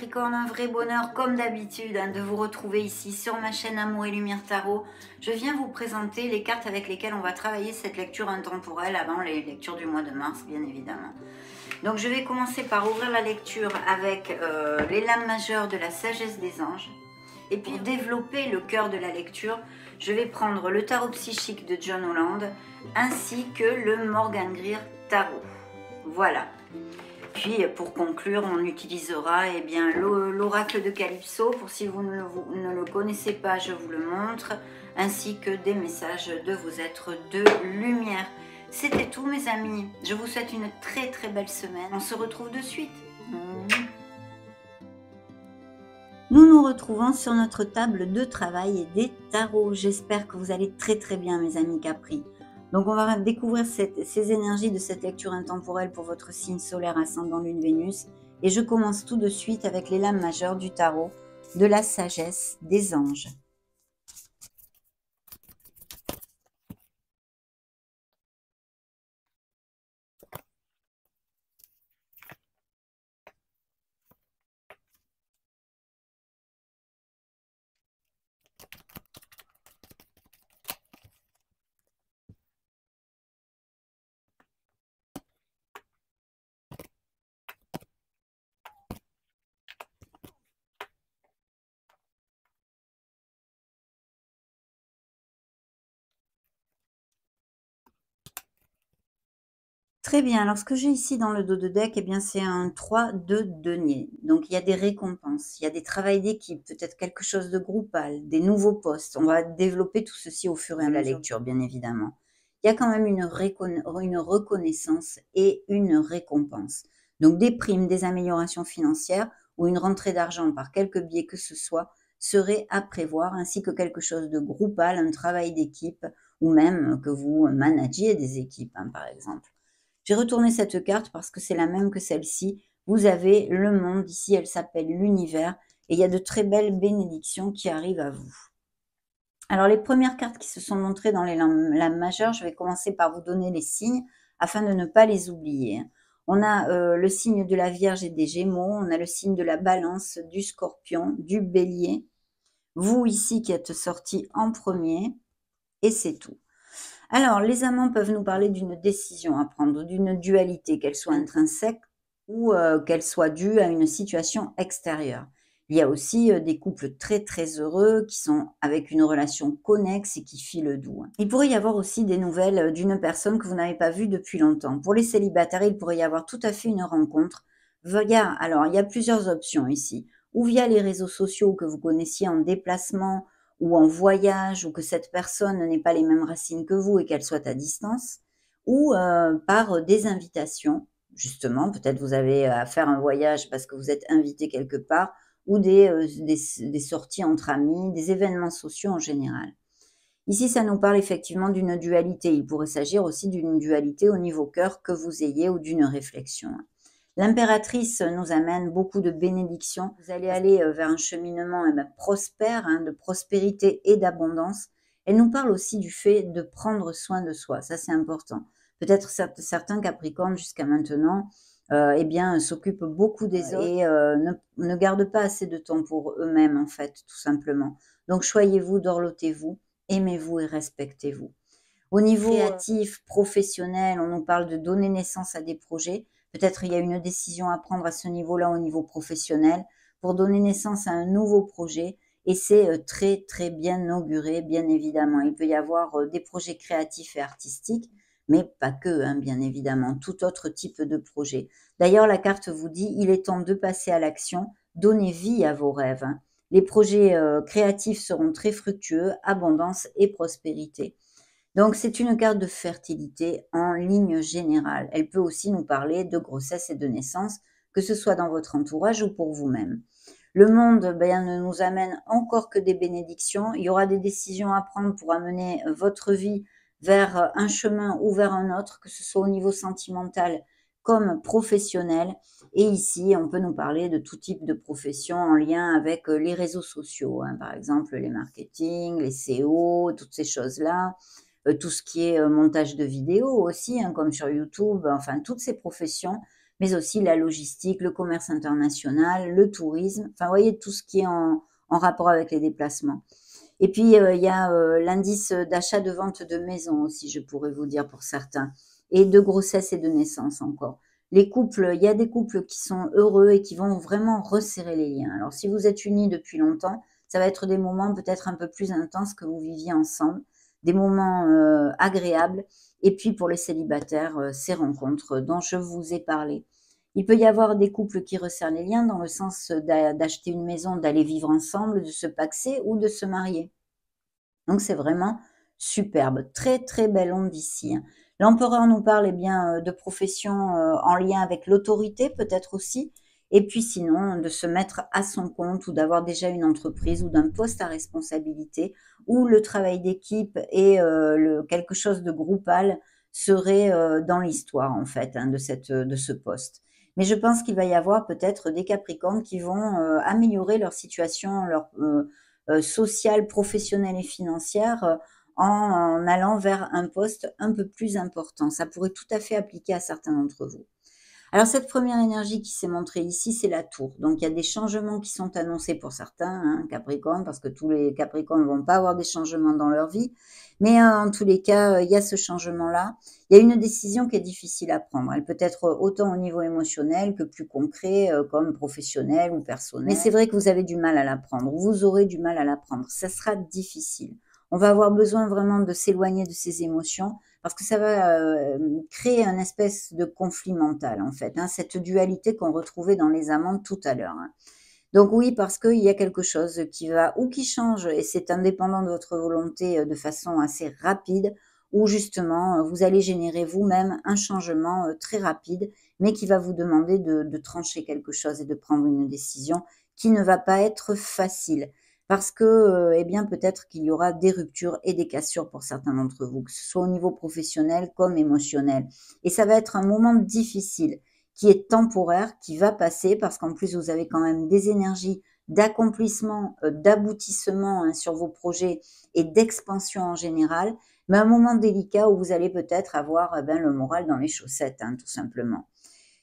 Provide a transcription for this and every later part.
Capricorne, un vrai bonheur comme d'habitude de vous retrouver ici sur ma chaîne Amour et Lumière Tarot. Je viens vous présenter les cartes avec lesquelles on va travailler cette lecture intemporelle avant les lectures du mois de mars, bien évidemment. Donc je vais commencer par ouvrir la lecture avec les lames majeures de la sagesse des anges. Et pour développer le cœur de la lecture, je vais prendre le tarot psychique de John Holland ainsi que le Morgan Greer Tarot. Voilà. Puis pour conclure, on utilisera l'oracle de Calypso. Pour si vous ne le connaissez pas, je vous le montre, ainsi que des messages de vos êtres de lumière. C'était tout mes amis. Je vous souhaite une très très belle semaine. On se retrouve de suite. Nous nous retrouvons sur notre table de travail et des tarots. J'espère que vous allez très très bien mes amis Capri. Donc on va découvrir ces énergies de cette lecture intemporelle pour votre signe solaire ascendant Lune Vénus. Et je commence tout de suite avec les lames majeures du tarot de la sagesse des anges. Très bien, alors ce que j'ai ici dans le dos de deck, eh bien c'est un 3 de denier. Donc il y a des récompenses, il y a des travails d'équipe, peut-être quelque chose de groupal, des nouveaux postes. On va développer tout ceci au fur et à mesure de la lecture, bien évidemment. Il y a quand même une reconnaissance et une récompense. Donc des primes, des améliorations financières ou une rentrée d'argent par quelque biais que ce soit serait à prévoir, ainsi que quelque chose de groupal, un travail d'équipe ou même que vous managiez des équipes, hein, par exemple. J'ai retourné cette carte parce que c'est la même que celle-ci. Vous avez le monde ici, elle s'appelle l'univers et il y a de très belles bénédictions qui arrivent à vous. Alors les premières cartes qui se sont montrées dans les lames majeures, je vais commencer par vous donner les signes afin de ne pas les oublier. On a le signe de la Vierge et des Gémeaux, on a le signe de la Balance, du Scorpion, du Bélier. Vous ici qui êtes sortis en premier et c'est tout. Alors, les amants peuvent nous parler d'une décision à prendre, d'une dualité, qu'elle soit intrinsèque ou qu'elle soit due à une situation extérieure. Il y a aussi des couples très très heureux qui sont avec une relation connexe et qui filent doux. Il pourrait y avoir aussi des nouvelles d'une personne que vous n'avez pas vue depuis longtemps. Pour les célibataires, il pourrait y avoir tout à fait une rencontre. Alors, il y a plusieurs options ici. Ou via les réseaux sociaux que vous connaissiez en déplacement, ou en voyage, ou que cette personne n'ait pas les mêmes racines que vous et qu'elle soit à distance, ou par des invitations, justement, peut-être vous avez à faire un voyage parce que vous êtes invité quelque part, ou des sorties entre amis, des événements sociaux en général. Ici, ça nous parle effectivement d'une dualité. Il pourrait s'agir aussi d'une dualité au niveau cœur que vous ayez ou d'une réflexion. L'impératrice nous amène beaucoup de bénédictions. Vous allez aller vers un cheminement prospère, de prospérité et d'abondance. Elle nous parle aussi du fait de prendre soin de soi. Ça, c'est important. Peut-être certains Capricornes jusqu'à maintenant s'occupent beaucoup des autres et ne gardent pas assez de temps pour eux-mêmes, en fait, tout simplement. Donc, choyez-vous, dorlotez-vous, aimez-vous et respectez-vous. Au niveau créatif, professionnel, on nous parle de donner naissance à des projets. Peut-être il y a une décision à prendre à ce niveau-là, au niveau professionnel, pour donner naissance à un nouveau projet. Et c'est très, très bien auguré, bien évidemment. Il peut y avoir des projets créatifs et artistiques, mais pas que, bien évidemment, tout autre type de projet. D'ailleurs, la carte vous dit, il est temps de passer à l'action, donnez vie à vos rêves. Les projets créatifs seront très fructueux, abondance et prospérité. Donc, c'est une carte de fertilité en ligne générale. Elle peut aussi nous parler de grossesse et de naissance, que ce soit dans votre entourage ou pour vous-même. Le monde ne nous amène encore que des bénédictions. Il y aura des décisions à prendre pour amener votre vie vers un chemin ou vers un autre, que ce soit au niveau sentimental comme professionnel. Et ici, on peut nous parler de tout type de profession en lien avec les réseaux sociaux, par exemple les marketing, les SEO, toutes ces choses-là. Tout ce qui est montage de vidéos aussi, comme sur YouTube, enfin toutes ces professions mais aussi la logistique, le commerce international, le tourisme, enfin, vous voyez, tout ce qui est en rapport avec les déplacements. Et puis, il y a l'indice d'achat de vente de maison aussi, je pourrais vous dire pour certains, et de grossesse et de naissance encore. Les couples, il y a des couples qui sont heureux et qui vont vraiment resserrer les liens. Alors, si vous êtes unis depuis longtemps, ça va être des moments peut-être un peu plus intenses que vous viviez ensemble, des moments agréables. Et puis, pour les célibataires, ces rencontres dont je vous ai parlé. Il peut y avoir des couples qui resserrent les liens dans le sens d'acheter une maison, d'aller vivre ensemble, de se paxer ou de se marier. Donc c'est vraiment superbe, très très belle onde ici, hein. L'empereur nous parle eh bien de profession en lien avec l'autorité peut-être aussi, et puis sinon de se mettre à son compte ou d'avoir déjà une entreprise ou d'un poste à responsabilité où le travail d'équipe et quelque chose de groupal serait dans l'histoire en fait hein, de ce poste. Mais je pense qu'il va y avoir peut-être des Capricornes qui vont améliorer leur situation, leur sociale, professionnelle et financière en allant vers un poste un peu plus important. Ça pourrait tout à fait appliquer à certains d'entre vous. Alors cette première énergie qui s'est montrée ici, c'est la tour. Donc il y a des changements qui sont annoncés pour certains, hein, Capricorne, parce que tous les Capricornes ne vont pas avoir des changements dans leur vie. Mais en tous les cas, il y a ce changement-là. Il y a une décision qui est difficile à prendre. Elle peut être autant au niveau émotionnel que plus concret, comme professionnel ou personnel. Mais c'est vrai que vous avez du mal à la prendre. Vous aurez du mal à la prendre. Ça sera difficile. On va avoir besoin vraiment de s'éloigner de ces émotions parce que ça va créer un espèce de conflit mental, en fait, hein, cette dualité qu'on retrouvait dans les amants tout à l'heure. Hein. Donc oui, parce qu'il y a quelque chose qui va ou qui change, et c'est indépendant de votre volonté de façon assez rapide, ou justement, vous allez générer vous-même un changement très rapide, mais qui va vous demander de trancher quelque chose et de prendre une décision qui ne va pas être facile parce que, eh bien, peut-être qu'il y aura des ruptures et des cassures pour certains d'entre vous, que ce soit au niveau professionnel comme émotionnel. Et ça va être un moment difficile, qui est temporaire, qui va passer, parce qu'en plus, vous avez quand même des énergies d'accomplissement, d'aboutissement hein, sur vos projets et d'expansion en général, mais un moment délicat où vous allez peut-être avoir eh ben, le moral dans les chaussettes, hein, tout simplement.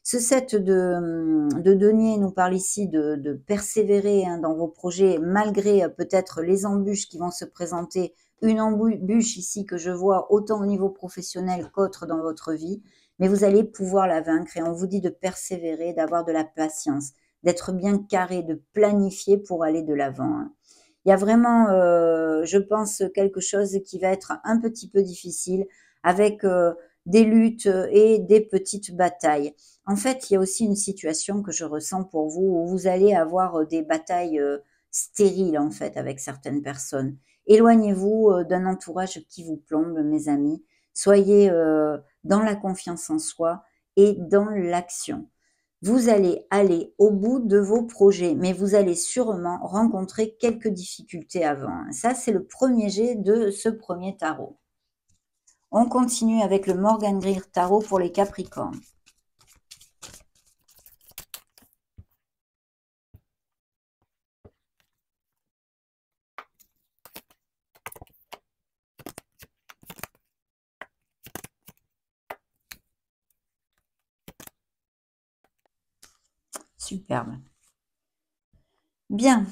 Ce set de denier nous parle ici de persévérer hein, dans vos projets malgré peut-être les embûches qui vont se présenter. Une embûche ici que je vois autant au niveau professionnel qu'autre dans votre vie, mais vous allez pouvoir la vaincre et on vous dit de persévérer, d'avoir de la patience, d'être bien carré, de planifier pour aller de l'avant. Hein. Il y a vraiment, je pense, quelque chose qui va être un petit peu difficile avec des luttes et des petites batailles. En fait, il y a aussi une situation que je ressens pour vous où vous allez avoir des batailles stériles en fait avec certaines personnes. Éloignez-vous d'un entourage qui vous plombe, mes amis. Soyez dans la confiance en soi et dans l'action. Vous allez aller au bout de vos projets, mais vous allez sûrement rencontrer quelques difficultés avant. Ça, c'est le premier jet de ce premier tarot. On continue avec le Morgan Greer Tarot pour les Capricornes. Superbe. Bien.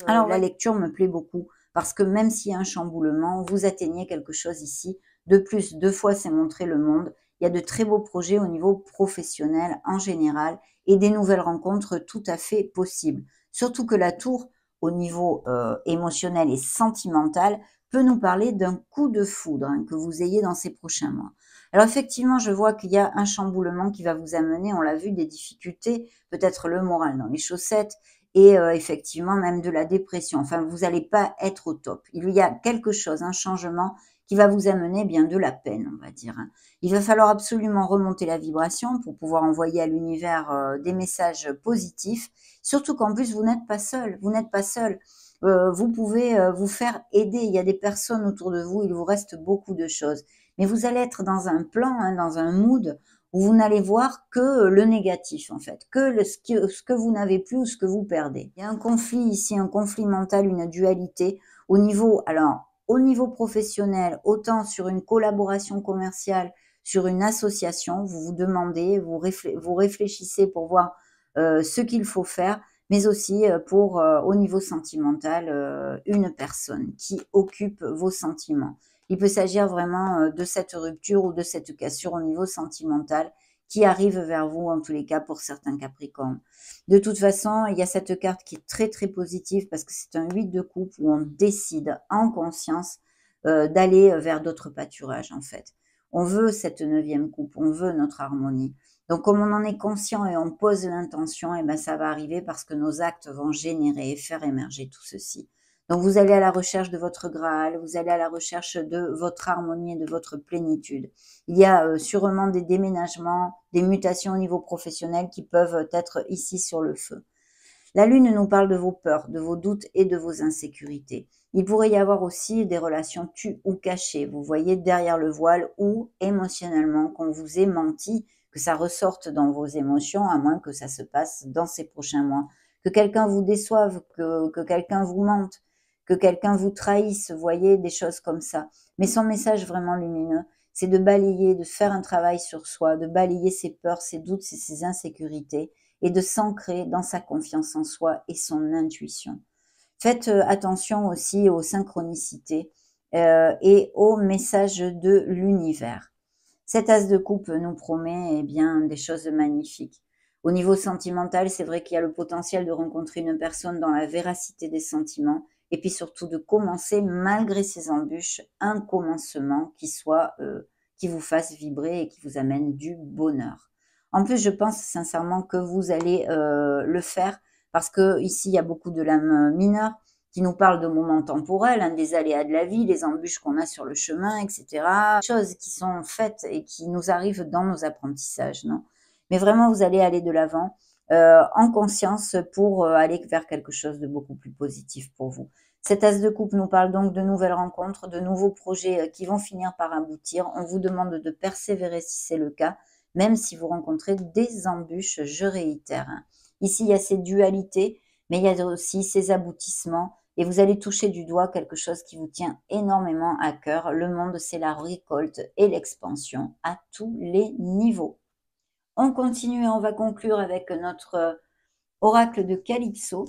Alors, la lecture me plaît beaucoup parce que même s'il y a un chamboulement, vous atteignez quelque chose ici. De plus, 2 fois, c'est montrer le monde. Il y a de très beaux projets au niveau professionnel en général et des nouvelles rencontres tout à fait possibles. Surtout que la tour, au niveau émotionnel et sentimental, peut nous parler d'un coup de foudre hein, que vous ayez dans ces prochains mois. Alors effectivement, je vois qu'il y a un chamboulement qui va vous amener, on l'a vu, des difficultés, peut-être le moral dans les chaussettes, et effectivement même de la dépression. Enfin, vous n'allez pas être au top. Il y a quelque chose, un changement qui va vous amener bien de la peine, on va dire. Hein. Il va falloir absolument remonter la vibration pour pouvoir envoyer à l'univers des messages positifs. Surtout qu'en plus, vous n'êtes pas seul. Vous n'êtes pas seul. Vous pouvez vous faire aider. Il y a des personnes autour de vous. Il vous reste beaucoup de choses. Mais vous allez être dans un plan, hein, dans un mood où vous n'allez voir que le négatif en fait, que ce que vous n'avez plus ou ce que vous perdez. Il y a un conflit ici, un conflit mental, une dualité au niveau, alors au niveau professionnel, autant sur une collaboration commerciale, sur une association, vous vous demandez, vous réfléchissez pour voir ce qu'il faut faire, mais aussi pour, au niveau sentimental, une personne qui occupe vos sentiments. Il peut s'agir vraiment de cette rupture ou de cette cassure au niveau sentimental qui arrive vers vous, en tous les cas pour certains Capricornes. De toute façon, il y a cette carte qui est très très positive parce que c'est un 8 de coupe où on décide en conscience d'aller vers d'autres pâturages en fait. On veut cette 9e coupe, on veut notre harmonie. Donc comme on en est conscient et on pose l'intention, et ben ça va arriver parce que nos actes vont générer et faire émerger tout ceci. Donc vous allez à la recherche de votre Graal, vous allez à la recherche de votre harmonie et de votre plénitude. Il y a sûrement des déménagements, des mutations au niveau professionnel qui peuvent être ici sur le feu. La Lune nous parle de vos peurs, de vos doutes et de vos insécurités. Il pourrait y avoir aussi des relations tues ou cachées, vous voyez, derrière le voile ou émotionnellement, qu'on vous ait menti, que ça ressorte dans vos émotions, à moins que ça se passe dans ces prochains mois. Que quelqu'un vous déçoive, que quelqu'un vous mente, que quelqu'un vous trahisse, vous voyez, des choses comme ça. Mais son message vraiment lumineux, c'est de balayer, de faire un travail sur soi, de balayer ses peurs, ses doutes et ses insécurités, et de s'ancrer dans sa confiance en soi et son intuition. Faites attention aussi aux synchronicités et aux messages de l'univers. Cet as de coupe nous promet eh bien, des choses magnifiques. Au niveau sentimental, c'est vrai qu'il y a le potentiel de rencontrer une personne dans la véracité des sentiments et puis surtout de commencer, malgré ces embûches, un commencement qui vous fasse vibrer et qui vous amène du bonheur. En plus, je pense sincèrement que vous allez le faire parce que ici il y a beaucoup de lames mineures qui nous parlent de moments temporels, hein, des aléas de la vie, les embûches qu'on a sur le chemin, etc. Choses qui sont faites et qui nous arrivent dans nos apprentissages, non? Mais vraiment, vous allez aller de l'avant en conscience pour aller vers quelque chose de beaucoup plus positif pour vous. Cet as de coupe nous parle donc de nouvelles rencontres, de nouveaux projets qui vont finir par aboutir. On vous demande de persévérer si c'est le cas, même si vous rencontrez des embûches, je réitère. Ici, il y a ces dualités, mais il y a aussi ces aboutissements, et vous allez toucher du doigt quelque chose qui vous tient énormément à cœur. Le monde, c'est la récolte et l'expansion à tous les niveaux. On continue et on va conclure avec notre oracle de Calypso.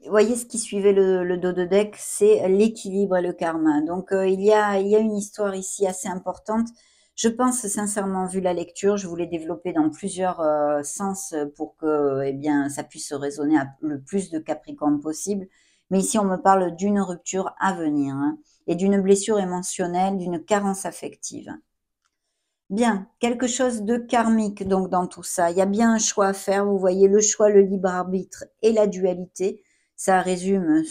Vous voyez, ce qui suivait le dos de deck, c'est l'équilibre et le karma. Donc, il y a une histoire ici assez importante. Je pense sincèrement, vu la lecture, je voulais développer dans plusieurs sens pour que eh bien, ça puisse résonner à le plus de Capricorne possible. Mais ici, on me parle d'une rupture à venir hein, et d'une blessure émotionnelle, d'une carence affective. Bien, quelque chose de karmique donc dans tout ça. Il y a bien un choix à faire. Vous voyez le choix, le libre arbitre et la dualité. Ça résume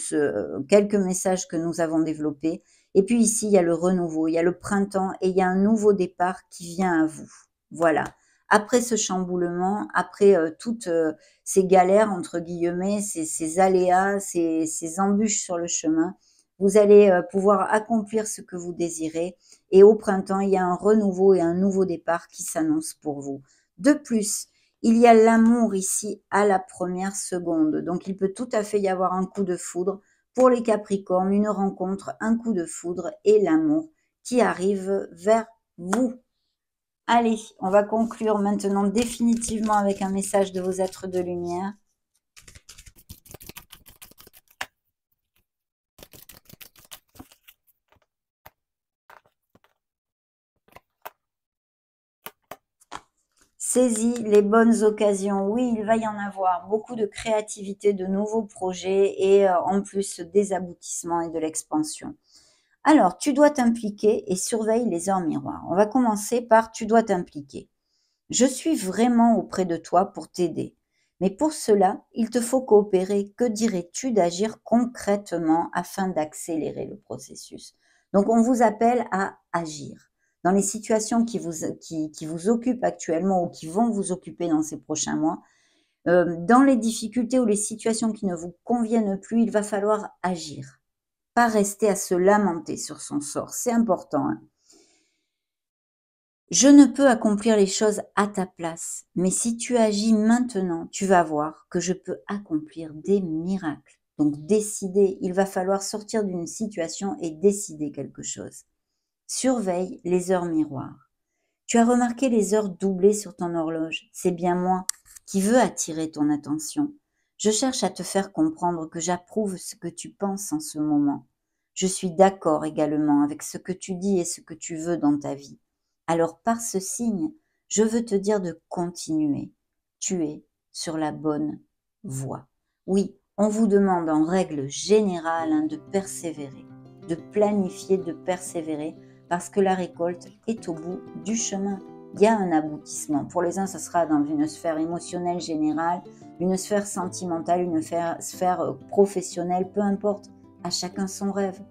quelques messages que nous avons développés. Et puis ici, il y a le renouveau, il y a le printemps et il y a un nouveau départ qui vient à vous. Voilà. Après ce chamboulement, après toutes ces galères, entre guillemets, ces aléas, ces embûches sur le chemin, vous allez pouvoir accomplir ce que vous désirez. Et au printemps, il y a un renouveau et un nouveau départ qui s'annonce pour vous. De plus, il y a l'amour ici à la première seconde. Donc, il peut tout à fait y avoir un coup de foudre. Pour les Capricornes, une rencontre, un coup de foudre et l'amour qui arrive vers vous. Allez, on va conclure maintenant définitivement avec un message de vos êtres de lumière. Saisis les bonnes occasions. Oui, il va y en avoir beaucoup de créativité, de nouveaux projets et en plus des aboutissements et de l'expansion. Alors, tu dois t'impliquer et surveille les heures miroirs. On va commencer par tu dois t'impliquer. Je suis vraiment auprès de toi pour t'aider. Mais pour cela, il te faut coopérer. Que dirais-tu d'agir concrètement afin d'accélérer le processus? Donc, on vous appelle à agir. Dans les situations qui vous occupent actuellement ou qui vont vous occuper dans ces prochains mois, dans les difficultés ou les situations qui ne vous conviennent plus, il va falloir agir. Pas rester à se lamenter sur son sort. C'est important. Hein. Je ne peux accomplir les choses à ta place, mais si tu agis maintenant, tu vas voir que je peux accomplir des miracles. Donc décider, il va falloir sortir d'une situation et décider quelque chose. Surveille les heures miroirs. Tu as remarqué les heures doublées sur ton horloge. C'est bien moi qui veux attirer ton attention. Je cherche à te faire comprendre que j'approuve ce que tu penses en ce moment. Je suis d'accord également avec ce que tu dis et ce que tu veux dans ta vie. Alors par ce signe, je veux te dire de continuer. Tu es sur la bonne voie. Oui, on vous demande en règle générale de persévérer, de planifier, de persévérer, parce que la récolte est au bout du chemin. Il y a un aboutissement. Pour les uns, ça sera dans une sphère émotionnelle générale, une sphère sentimentale, une sphère professionnelle, peu importe, à chacun son rêve.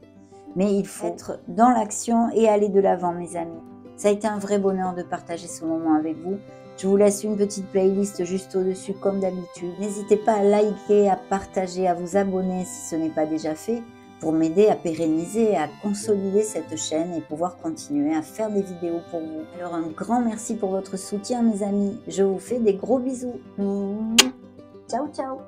Mais il faut être dans l'action et aller de l'avant, mes amis. Ça a été un vrai bonheur de partager ce moment avec vous. Je vous laisse une petite playlist juste au-dessus, comme d'habitude. N'hésitez pas à liker, à partager, à vous abonner si ce n'est pas déjà fait, pour m'aider à pérenniser et à consolider cette chaîne et pouvoir continuer à faire des vidéos pour vous. Alors un grand merci pour votre soutien, mes amis. Je vous fais des gros bisous. Ciao, ciao.